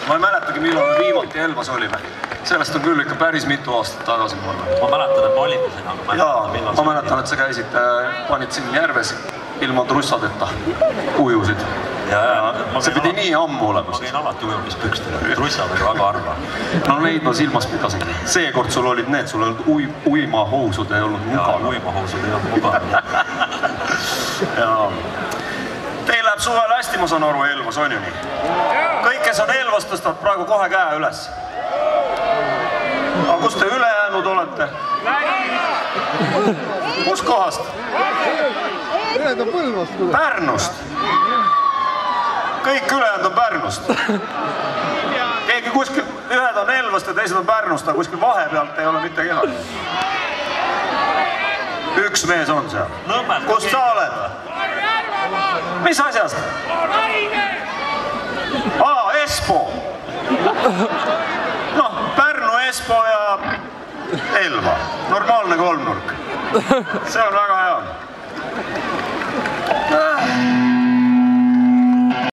Ma ei mäletagi, millal me viimati Elvas olime. Sellest on küll ikka päris mitu aastat tagasi. Ma mäletan, et ma olin siin, aga ma mäletan, et sa käisid, panid siin järves ilma trussadeta ujusid. See pidi nii ammu olema. Ma käin alati ujumispükstel, trussad oli väga harva. No neid ma silmas pidasin. Seekord sul olid need, sul olid uimahousud ei olnud mugav. Uimahousud ei olnud mugav. Teil läheb suvel hästi, ma saan aru, Elvas on ju nii? Kõik, kes on Elvas, tõstavad praegu kohe käe üles. Aga kus te ülejäänud olete? Kus kohast? Pärnust. Kõik ülejäänud on Pärnust. Keegi kuskil, ühed on Elvast ja teised on Pärnust, aga kuskil vahepealt ei ole mitte kedagi. Üks mees on seal. Kust sa oled? Mis asjast? Espo. Noh, Pärnu, Espo ja Elva. Normaalne kolmnurk. See on väga hea.